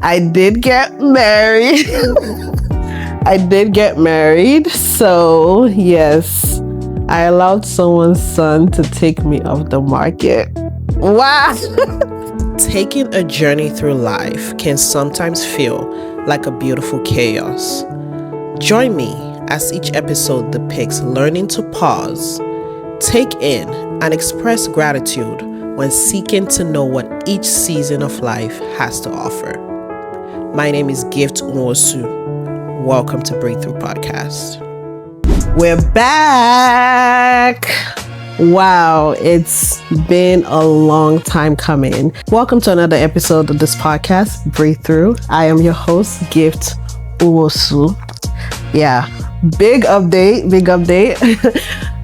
I did get married. I did get married. So, yes, I allowed someone's son to take me off the market. Wow. Taking a journey through life can sometimes feel like a beautiful chaos. Join me as each episode depicts learning to pause, take in, and express gratitude when seeking to know what each season of life has to offer. My name is Gift Nwosu. Welcome to Breakthrough Podcast. We're back. Wow, it's been a long time coming. Welcome to another episode of this podcast, Breakthrough. I am your host, Gift Nwosu. Yeah, big update.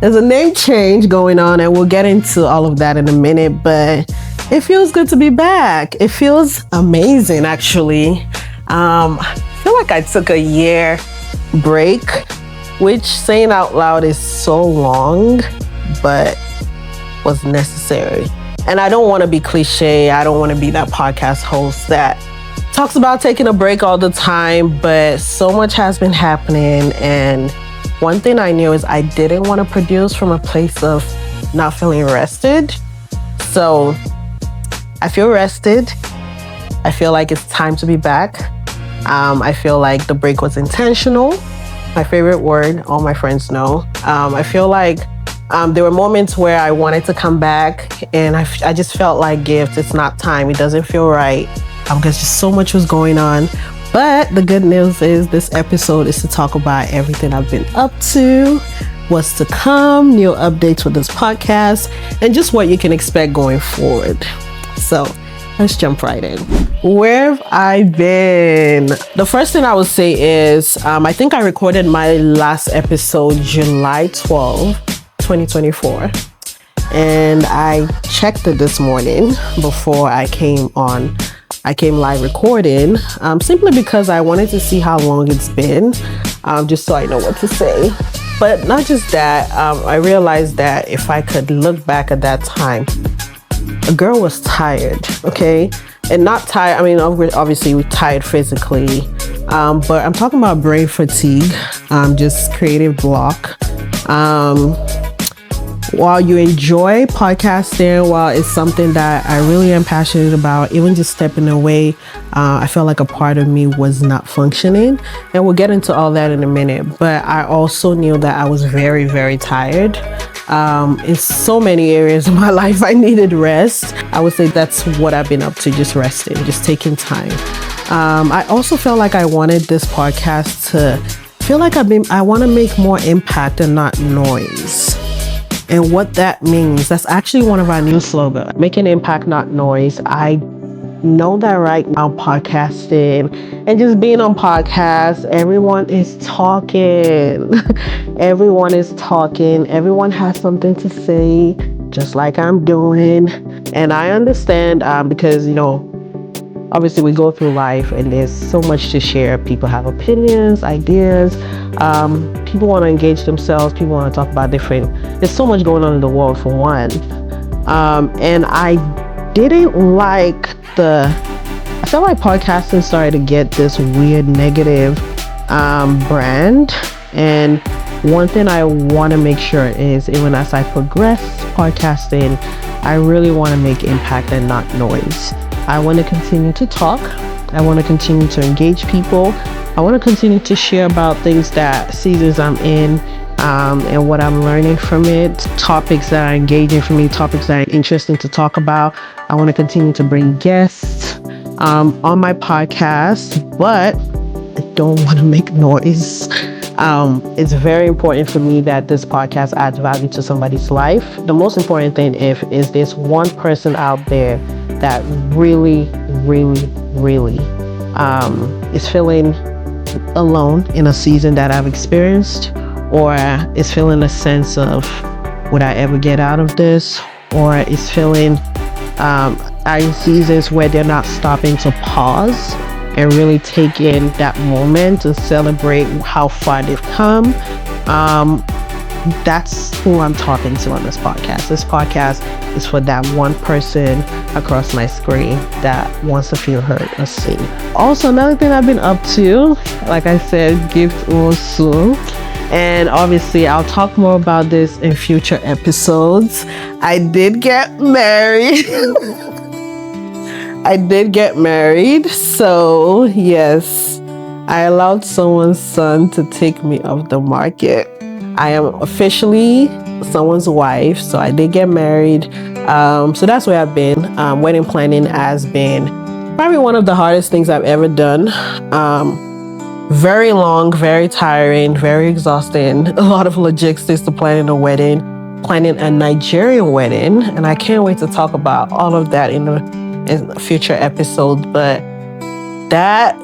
There's a name change going on, and we'll get into all of that in a minute, but it feels good to be back. It feels amazing, actually. I feel like I took a year break, which saying out loud is so long, but was necessary. And I don't want to be cliche. I don't want to be that podcast host that talks about taking a break all the time, but so much has been happening. And one thing I knew is I didn't want to produce from a place of not feeling rested. So I feel rested. I feel like it's time to be back. I feel like the break was intentional. My favorite word, all my friends know. I feel like there were moments where I wanted to come back, and I just felt like, Gift, it's not time. It doesn't feel right. Because just so much was going on. But the good news is this episode is to talk about everything I've been up to, what's to come, new updates with this podcast, and just what you can expect going forward. So let's jump right in. Where have I been? The first thing I would say is I think I recorded my last episode July 12, 2024. And I checked it this morning before I came live recording, simply because I wanted to see how long it's been, just so I know what to say. But not just that, I realized that if I could look back at that time, a girl was tired, okay? And not tired, I mean, obviously we're tired physically, but I'm talking about brain fatigue, just creative block. While you enjoy podcasting, while it's something that I really am passionate about, even just stepping away, I felt like a part of me was not functioning. And we'll get into all that in a minute. But I also knew that I was very, very tired. In so many areas of my life, I needed rest. I would say that's what I've been up to, just resting, just taking time. I also felt like I wanted this podcast to feel like I want to make more impact and not noise. And what that means, that's actually one of our new slogans, make an impact, not noise. I know that right now, podcasting and just being on podcasts, everyone is talking. Everyone is talking. Everyone has something to say, just like I'm doing. And I understand because, obviously we go through life and there's so much to share. People have opinions, ideas. People want to engage themselves. People want to talk about there's so much going on in the world, for one. And I didn't like I felt like podcasting started to get this weird negative brand. And one thing I want to make sure is, even as I progress podcasting, I really want to make impact and not noise. I want to continue to talk. I want to continue to engage people. I want to continue to share about things seasons I'm in, and what I'm learning from it, topics that are engaging for me, topics that are interesting to talk about. I want to continue to bring guests on my podcast, but I don't want to make noise. It's very important for me that this podcast adds value to somebody's life. The most important thing is there's one person out there that really, really, really is feeling alone in a season that I've experienced, or is feeling a sense of, would I ever get out of this, or is feeling are in seasons where they're not stopping to pause and really take in that moment to celebrate how far they've come. that's who I'm talking to on this podcast. This podcast is for that one person across my screen that wants to feel heard or seen. Also, another thing I've been up to, like I said, gift will soon. And obviously, I'll talk more about this in future episodes. I did get married. I did get married. So, yes, I allowed someone's son to take me off the market. I am officially someone's wife. So, I did get married. So, that's where I've been. Wedding planning has been probably one of the hardest things I've ever done. Very long, very tiring, very exhausting. A lot of logistics to planning a wedding, planning a Nigerian wedding. And I can't wait to talk about all of that in a future episode. But that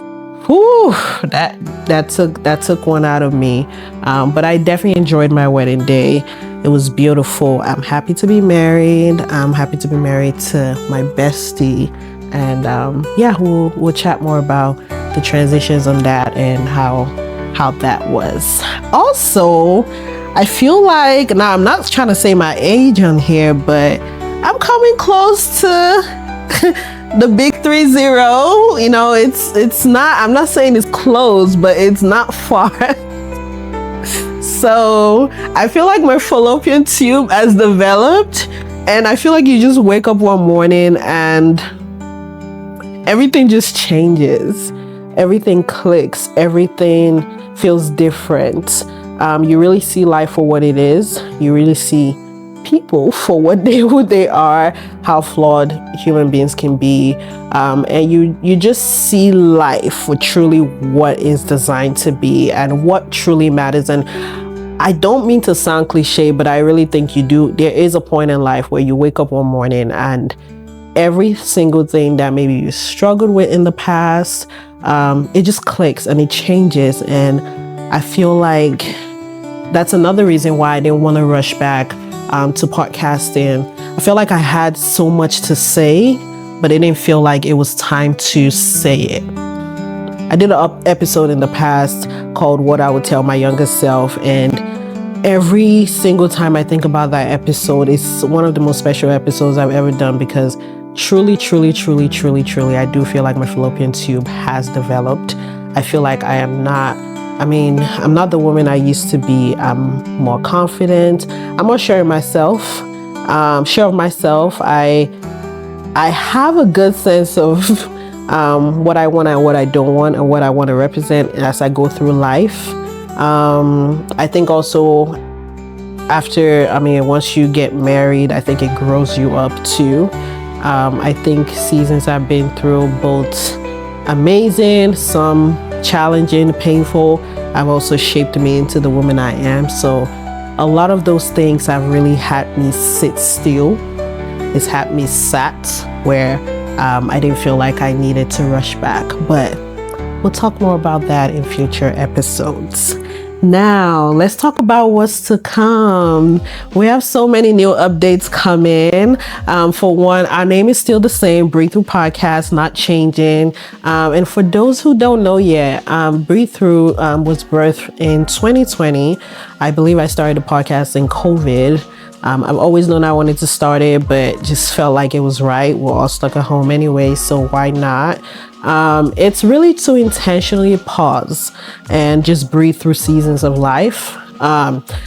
took one out of me. But I definitely enjoyed my wedding day. It was beautiful. I'm happy to be married. I'm happy to be married to my bestie. And we'll chat more about the transitions on that and how that was. Also, I feel like, now I'm not trying to say my age on here, but I'm coming close to the big 30. You know, it's not, I'm not saying it's close, but it's not far. So I feel like my fallopian tube has developed, and I feel like you just wake up one morning and everything just changes. Everything clicks. Everything feels different. You really see life for what it is. You really see people for who they are, how flawed human beings can be. And you just see life for truly what is designed to be and what truly matters. And I don't mean to sound cliche, but I really think you do. There is a point in life where you wake up one morning and every single thing that maybe you struggled with in the past, it just clicks and it changes. And I feel like that's another reason why I didn't want to rush back to podcasting. I feel like I had so much to say, but it didn't feel like it was time to say it. I did an episode in the past called What I Would Tell My Younger Self, and every single time I think about that episode, it's one of the most special episodes I've ever done, because truly, I do feel like my fallopian tube has developed. I feel like I'm not the woman I used to be. I'm more confident. I'm more sure of myself. I have a good sense of what I want and what I don't want and what I want to represent as I go through life. I think also once you get married, I think it grows you up too. I think seasons I've been through, both amazing, some challenging, painful, have also shaped me into the woman I am. So a lot of those things have really had me sit still. It's had me sat where I didn't feel like I needed to rush back. But we'll talk more about that in future episodes. Now, let's talk about what's to come. We have so many new updates coming. For one, our name is still the same, Breathe Through Podcast, not changing. And for those who don't know yet, Breathe Through was birthed in 2020. I believe I started the podcast in COVID. I've always known I wanted to start it, but just felt like it was right. We're all stuck at home anyway, so why not? It's really to intentionally pause and just breathe through seasons of life.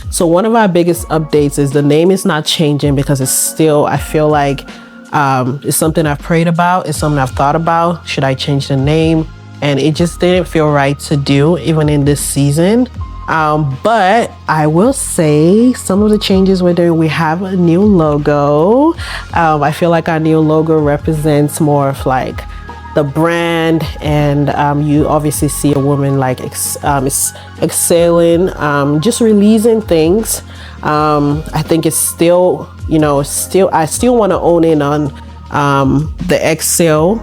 So one of our biggest updates is the name is not changing, because it's still, I feel like it's something I've prayed about. It's something I've thought about. Should I change the name? And it just didn't feel right to do, even in this season. But I will say some of the changes we're doing, we have a new logo. I feel like our new logo represents more of like the brand, and you obviously see a woman like exhaling, just releasing things. I think it's still, I still want to own in on the exhale,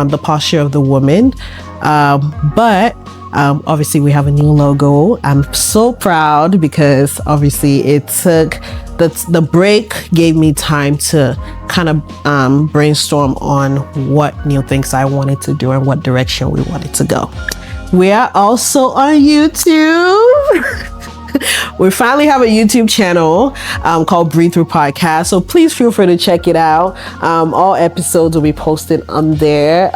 the posture of the woman, but obviously we have a new logo. I'm so proud because obviously it took the break gave me time to kind of brainstorm on what new things I wanted to do and what direction we wanted to go. We are also on YouTube. We finally have a YouTube channel called Breathe Through Podcast. So please feel free to check it out. All episodes will be posted on there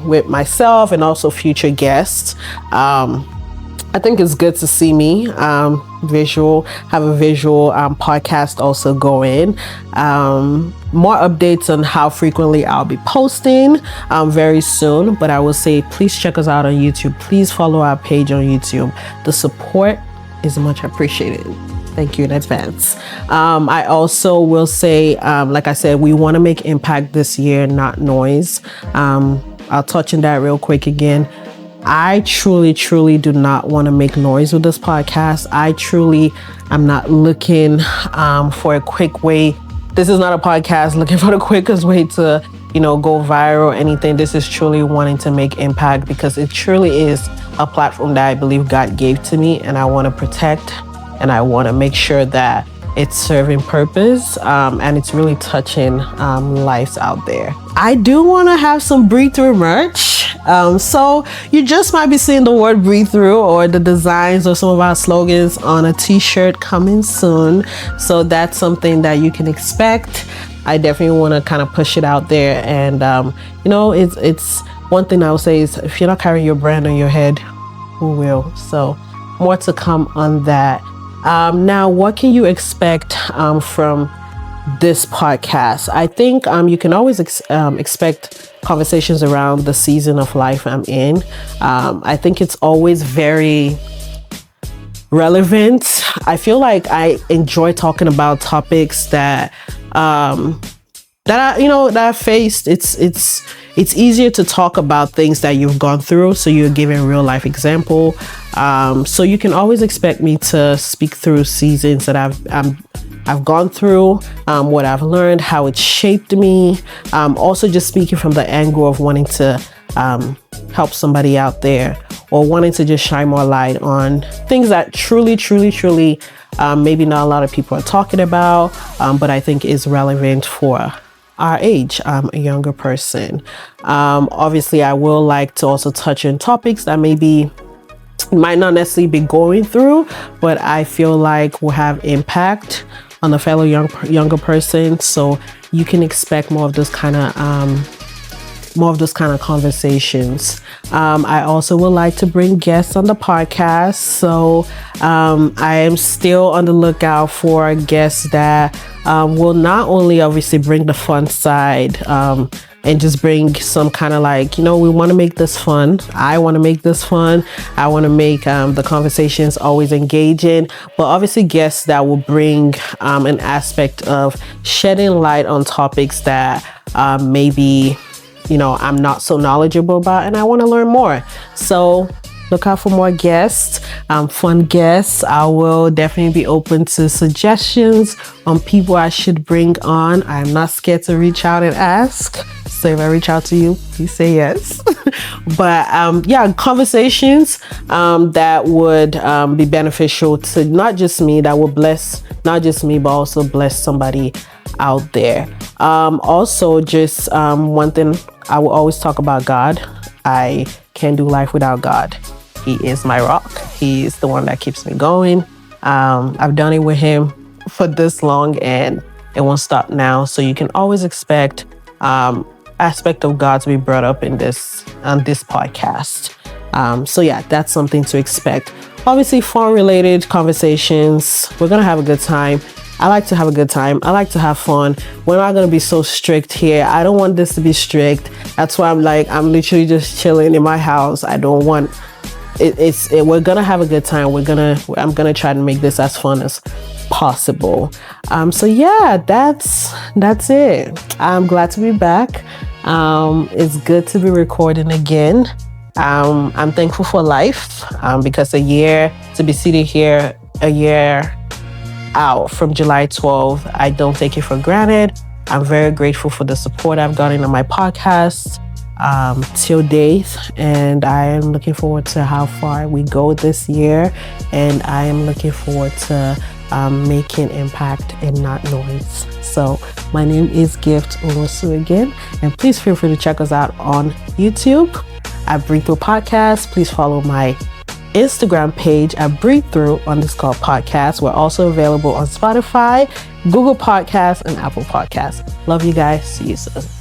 with myself and also future guests. I think it's good to see me have a visual podcast also going. More updates on how frequently I'll be posting very soon, but I will say please check us out on YouTube. Please follow our page on YouTube. The support is much appreciated. Thank you in advance. I also will say, like I said, we want to make impact this year, not noise. I'll touch on that real quick again. I truly do not want to make noise with this podcast. I'm not looking for a quick way. This is not a podcast looking for the quickest way to, go viral or anything. This is truly wanting to make impact because it truly is a platform that I believe God gave to me, and I want to protect, and I want to make sure that it's serving purpose and it's really touching lives out there. I do want to have some Breathe Through merch. So you just might be seeing the word Breathe Through or the designs or some of our slogans on a t-shirt coming soon. So that's something that you can expect. I definitely want to kind of push it out there. And, it's one thing I would say is if you're not carrying your brand on your head, who will? So more to come on that. Now, what can you expect from this podcast? I think you can always expect conversations around the season of life I'm in. I think it's always very relevant. I feel like I enjoy talking about topics that I faced. It's easier to talk about things that you've gone through, so you're giving real life example. So you can always expect me to speak through seasons that I've gone through, what I've learned, how it shaped me. Also just speaking from the angle of wanting to help somebody out there, or wanting to just shine more light on things that truly maybe not a lot of people are talking about, but I think is relevant for our age. I'm a younger person. Obviously, I will like to also touch on topics that maybe might not necessarily be going through, but I feel like will have impact on a fellow younger person. So you can expect more of those kind of conversations. I also would like to bring guests on the podcast. So I am still on the lookout for guests that will not only obviously bring the fun side and just bring some kind of we want to make this fun. I want to make this fun. I want to make the conversations always engaging, but obviously guests that will bring an aspect of shedding light on topics that maybe I'm not so knowledgeable about, and I want to learn more. So look out for more guests, fun guests. I will definitely be open to suggestions on people I should bring on. I'm not scared to reach out and ask. So if I reach out to you, please say yes. But conversations that would be beneficial to not just me, that will bless not just me, but also bless somebody out there. Also, just one thing, I will always talk about God. I can't do life without God. He is my rock. He is the one that keeps me going. I've done it with him for this long, and it won't stop now. So you can always expect aspect of God to be brought up on this podcast. That's something to expect. Obviously, fun related conversations. We're gonna have a good time. I like to have a good time. I like to have fun. We're not going to be so strict here. I don't want this to be strict. That's why I'm literally just chilling in my house. I don't want it. We're going to have a good time. I'm going to try to make this as fun as possible. That's it. I'm glad to be back. It's good to be recording again. I'm thankful for life, because to be sitting here a year out from July 12th, I don't take it for granted. I'm very grateful for the support I've gotten on my podcast till date, and I am looking forward to how far we go this year, and I am looking forward to making impact and not noise. So my name is Gift Owusu again, and please feel free to check us out on YouTube at Breathe Through Podcast. Please follow my Instagram page at breathethrough_podcast. We're also available on Spotify, Google Podcasts, and Apple Podcasts. Love you guys. See you soon.